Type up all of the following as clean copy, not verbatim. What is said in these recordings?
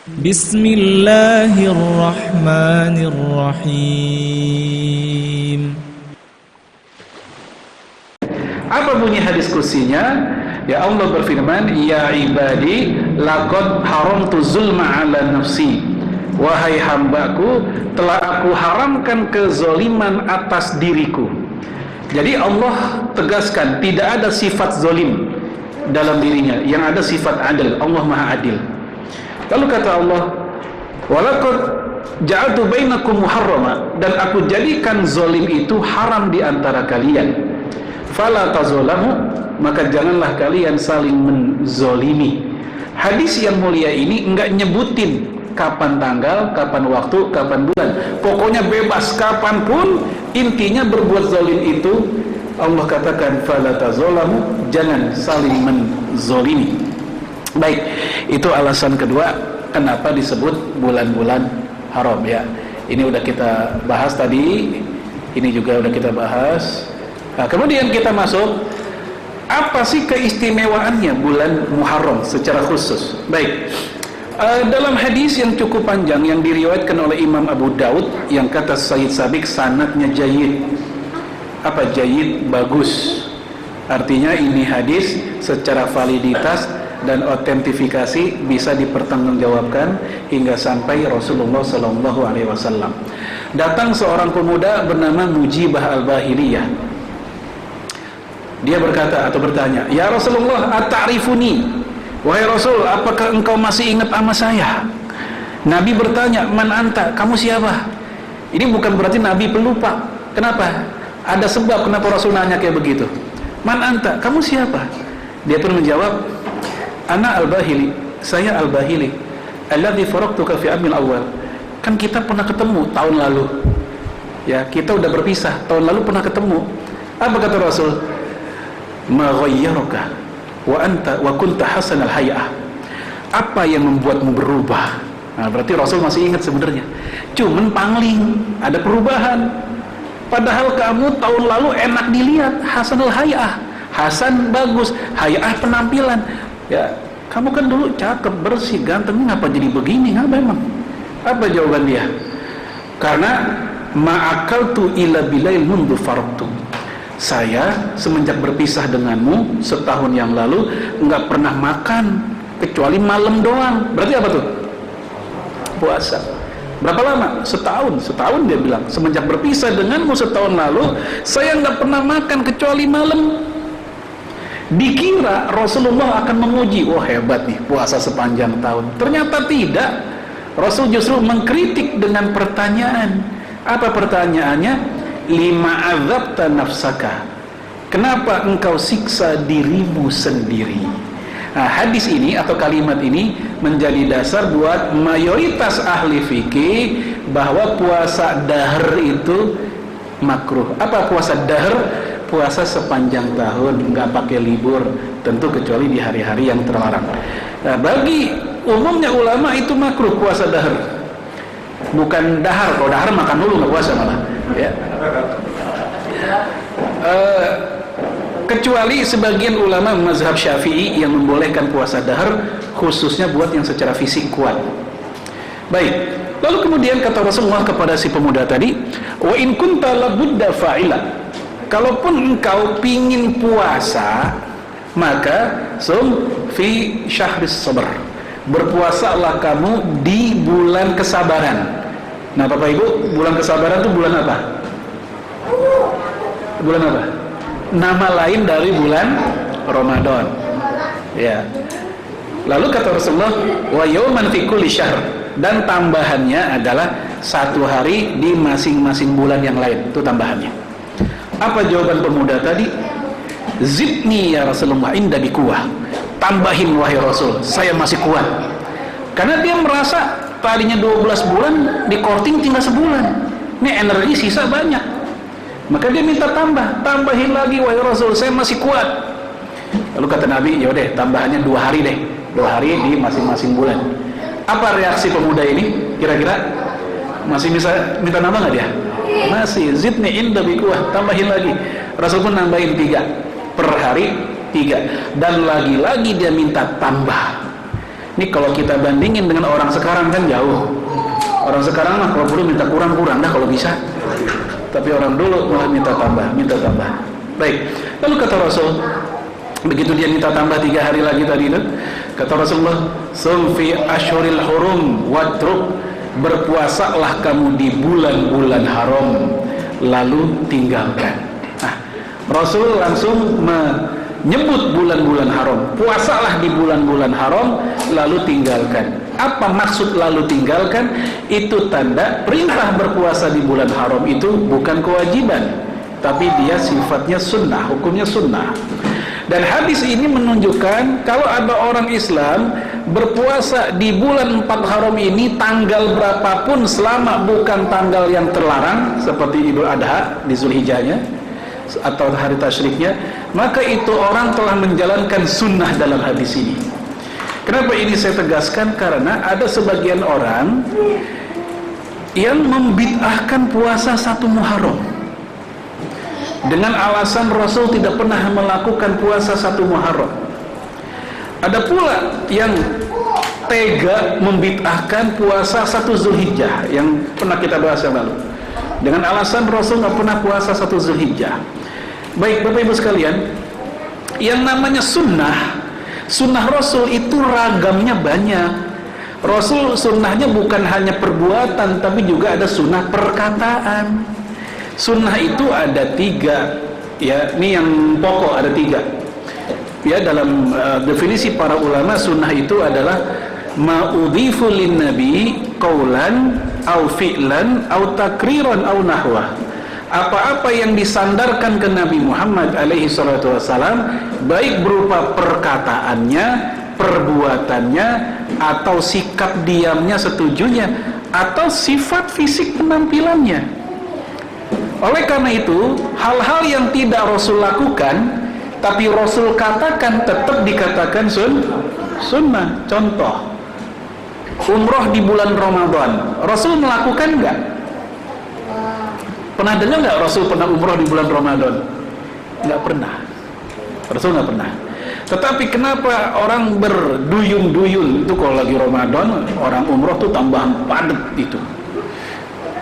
Bismillahirrahmanirrahim. Apa bunyi hadis kursinya? Ya Allah berfirman, ya ibadi laqad haramtu zulma ala nafsi. Wahai hambaku, telah aku haramkan kezoliman atas diriku. Jadi Allah tegaskan tidak ada sifat zolim dalam dirinya, yang ada sifat adil. Allah Maha Adil. Lalu kata Allah, walaqad ja'altu bainakum muharrama, dan aku jadikan zolim itu haram di antara kalian. Fala tazolamu, maka janganlah kalian saling menzolimi. Hadis yang mulia ini enggak nyebutin kapan tanggal, kapan waktu, kapan bulan. Pokoknya bebas kapanpun. Intinya berbuat zalim itu Allah katakan fala tazolamu, jangan saling menzolimi. Baik, itu alasan kedua kenapa disebut bulan-bulan haram ya. Ini udah kita bahas tadi, ini juga udah kita bahas. Nah, kemudian kita masuk, apa sih keistimewaannya bulan Muharram secara khusus? Baik, dalam hadis yang cukup panjang yang diriwayatkan oleh Imam Abu Daud, yang kata Sayyid Sabiq sanadnya jayyid. Apa jayyid? Bagus. Artinya ini hadis secara validitas dan otentifikasi bisa dipertanggungjawabkan hingga sampai Rasulullah SAW. Datang seorang pemuda bernama Mujibah Al-Bahiliyah. Dia berkata atau bertanya, ya Rasulullah, at-ta'rifuni? Wahai Rasul, apakah engkau masih ingat sama saya? Nabi bertanya, man anta? Kamu siapa? Ini bukan berarti Nabi pelupa. Kenapa? Ada sebab kenapa Rasul nanya kayak begitu. Man anta? Kamu siapa? Dia pun menjawab, ana Al-Bahili, saya Al-Bahili, alladzi faraqtuka fi amil awal. Kan kita pernah ketemu tahun lalu. Ya, kita udah berpisah, tahun lalu pernah ketemu. Apa kata Rasul? Ma ghayyaraka wa anta wa kunta hasanal hay'ah. Apa yang membuatmu berubah? Nah, berarti Rasul masih ingat sebenarnya. Cuman pangling, ada perubahan. Padahal kamu tahun lalu enak dilihat, hasanul hay'ah. Hasan bagus, hay'ah penampilan. Ya, kamu kan dulu cakep, bersih, ganteng, ngapa jadi begini? Ngapa emang? Apa jawaban dia? Karena ma'akaltu ila bilail mundu faraqtu. Saya semenjak berpisah denganmu setahun yang lalu enggak pernah makan kecuali malam doang. Berarti apa tuh? Puasa. Berapa lama? Setahun. Setahun dia bilang. Semenjak berpisah denganmu setahun lalu, saya enggak pernah makan kecuali malam. Dikira Rasulullah akan memuji, wah hebat nih puasa sepanjang tahun. Ternyata tidak. Rasul justru mengkritik dengan pertanyaan. Apa pertanyaannya? Lima azabta nafsaka, kenapa engkau siksa dirimu sendiri? Nah, hadis ini atau kalimat ini menjadi dasar buat mayoritas ahli fikih bahwa puasa dahr itu makruh. Apa puasa dahr? Puasa sepanjang tahun, nggak pakai libur, tentu kecuali di hari-hari yang terlarang. Nah, bagi umumnya ulama itu makruh puasa dahr, bukan dahar. Kalau dahar makan dulu nggak puasa malah. Ya. Kecuali sebagian ulama mazhab Syafi'i yang membolehkan puasa dahar, khususnya buat yang secara fisik kuat. Baik, lalu kemudian kata Rasulullah kepada si pemuda tadi, wa in kunta labudda fa'ila, kalaupun engkau pingin puasa, maka sum fi syahris sabr, berpuasalah kamu di bulan kesabaran. Nah Bapak Ibu, bulan kesabaran itu bulan apa? Bulan apa? Nama lain dari bulan Ramadan. Ya. Lalu kata Rasulullah, wa yawman fi kulli syahr, dan tambahannya adalah satu hari di masing-masing bulan yang lain. Itu tambahannya. Apa jawaban pemuda tadi? Zidni ya Rasulullah inda bikuwah. Tambahin wahai Rasul, saya masih kuat. Karena dia merasa tadinya 12 bulan, di korting tinggal sebulan. Ini energi sisa banyak. Maka dia minta tambahin lagi wahai Rasul, saya masih kuat. Lalu kata Nabi, yaudah tambahannya 2 hari deh, 2 hari di masing-masing bulan. Apa reaksi pemuda ini? Kira-kira masih bisa minta nambah nggak dia? Masih. Zidni inda bikuwah, tambahin lagi. Rasul pun nambahin 3 per hari, 3. Dan lagi-lagi dia minta tambah. Ini kalau kita bandingin dengan orang sekarang kan jauh. Orang sekarang mah kalau perlu minta kurang-kurang dah kalau bisa. Tapi orang dulu malah minta tambah. Baik. Lalu kata Rasul, begitu dia minta tambah 3 hari lagi tadi itu, kata Rasulullah, "Sum fi ashuril hurum watruk." Berpuasalah kamu di bulan-bulan haram, lalu tinggalkan. Nah, Rasul langsung menyebut bulan-bulan haram. Puasalah di bulan-bulan haram, lalu tinggalkan. Apa maksud lalu tinggalkan? Itu tanda perintah berpuasa di bulan haram itu bukan kewajiban, tapi dia sifatnya sunnah, hukumnya sunnah. Dan hadis ini menunjukkan kalau ada orang Islam berpuasa di bulan 4 haram ini tanggal berapapun selama bukan tanggal yang terlarang seperti Idul Adha di Zulhijjahnya atau hari tasyriknya, maka itu orang telah menjalankan sunnah dalam hadis ini. Kenapa ini saya tegaskan? Karena ada sebagian orang yang membid'ahkan puasa 1 Muharram dengan alasan Rasul tidak pernah melakukan puasa 1 Muharram. Ada pula yang tega membid'ahkan puasa 1 Zulhijjah yang pernah kita bahas yang lalu dengan alasan Rasul nggak pernah puasa 1 Zulhijjah. Baik Bapak Ibu sekalian, yang namanya sunnah Rasul itu ragamnya banyak. Rasul sunnahnya bukan hanya perbuatan, tapi juga ada sunnah perkataan. Sunnah itu ada 3, ya, ini yang pokok ada 3. Ya, dalam definisi para ulama, sunnah itu adalah ma'udhifu lin nabi qaulan au fi'lan au takriran au nahwa. Apa-apa yang disandarkan ke Nabi Muhammad alaihi salatu wassalam, baik berupa perkataannya, perbuatannya, atau sikap diamnya, setujunya, atau sifat fisik penampilannya. Oleh karena itu, hal-hal yang tidak Rasul lakukan tapi Rasul katakan tetap dikatakan sunnah. Contoh, umroh di bulan Ramadan, Rasul melakukan enggak? Pernah dengar nggak Rasul pernah umroh di bulan Ramadan? Nggak pernah. Rasul nggak pernah. Tetapi kenapa orang berduyun-duyun itu kalau lagi Ramadan, orang umroh tuh tambah padat itu.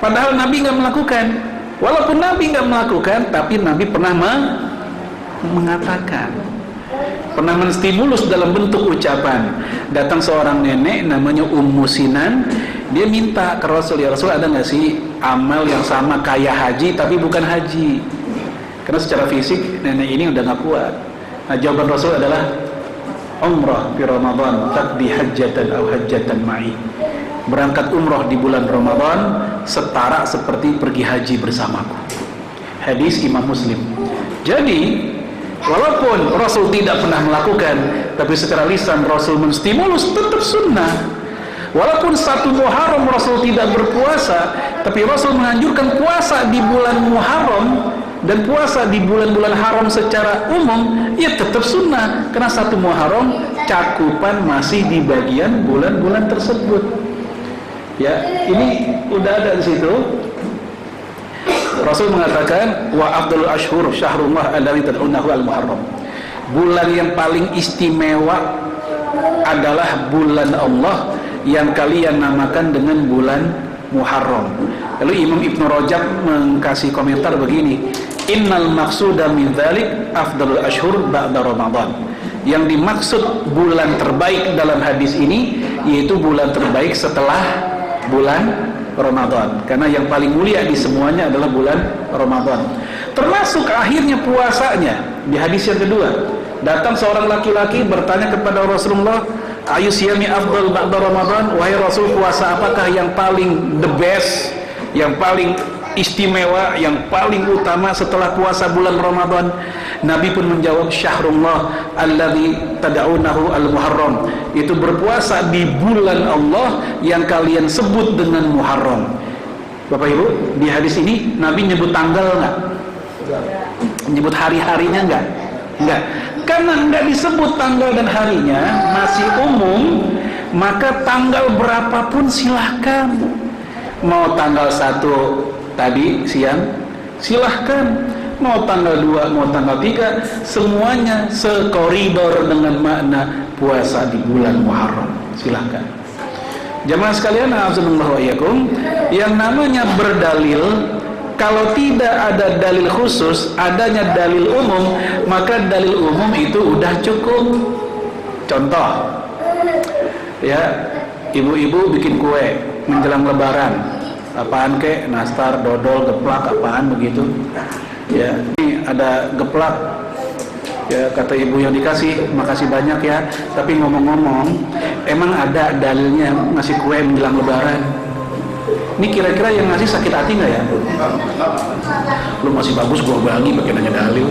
Padahal Nabi nggak melakukan. Walaupun Nabi nggak melakukan, tapi Nabi pernah mengatakan, pernah menstimulus dalam bentuk ucapan. Datang seorang nenek namanya Ummu Sinan, dia minta ke Rasul, ya Rasul, ada nggak sih amal yang sama kayak haji tapi bukan haji? Karena secara fisik nenek ini udah nggak kuat. Nah, jawaban Rasul adalah umrah di Ramadan taqdi hajjatan aw hajjatan ma'i. Berangkat umrah di bulan Ramadan setara seperti pergi haji bersamaku. Hadis Imam Muslim. Jadi walaupun Rasul tidak pernah melakukan, tapi secara lisan Rasul menstimulus, tetap sunnah. Walaupun 1 Muharram Rasul tidak berpuasa, tapi Rasul menganjurkan puasa di bulan Muharram dan puasa di bulan-bulan haram secara umum, ya tetap sunnah. Karena 1 Muharram cakupan masih di bagian bulan-bulan tersebut. Ya, ini udah ada di situ. Rasul mengatakan, wa afdalul ashhur syahrullah alladzi tad'unahu al-Muharram. Bulan yang paling istimewa adalah bulan Allah yang kalian namakan dengan bulan Muharram. Lalu Imam Ibnu Rajab mengkasih komentar begini, innal maqsuda min dzalik afdalul ashhur ba'da Ramadan. Yang dimaksud bulan terbaik dalam hadis ini yaitu bulan terbaik setelah bulan Ramadan, karena yang paling mulia di semuanya adalah bulan Ramadan. Termasuk akhirnya puasanya. Di hadis yang kedua, datang seorang laki-laki bertanya kepada Rasulullah, ayu siyami afdal ba'da Ramadan, wahai Rasul, puasa apakah yang paling the best, yang paling istimewa, yang paling utama setelah puasa bulan Ramadan? Nabi pun menjawab, syahrullah alladzi tad'unahu al-Muharram. Itu berpuasa di bulan Allah yang kalian sebut dengan Muharram. Bapak Ibu, di hadis ini Nabi nyebut tanggal enggak? Nyebut hari-harinya enggak? Enggak. Karena enggak disebut tanggal dan harinya, masih umum, maka tanggal berapapun silahkan. Mau tanggal 1 tadi siang, silahkan. Mau tanggal 2, mau tanggal 3, semuanya sekoridor dengan makna puasa di bulan Muharram. silahkan. Jamaah sekalian, azanallahu wa iyyakum, yang namanya berdalil, kalau tidak ada dalil khusus, adanya dalil umum, maka dalil umum itu udah cukup. Contoh, ya, ibu-ibu bikin kue menjelang lebaran, apaan kek, nastar, dodol, geplak, apaan begitu, ya, ini ada geplak, ya, kata ibu yang dikasih, makasih banyak ya, tapi ngomong-ngomong, emang ada dalilnya ngasih kue menjelang lebaran? Ini kira-kira yang ngasih sakit hati nggak ya? Lu masih bagus, gua bagi pakai nanya dalil.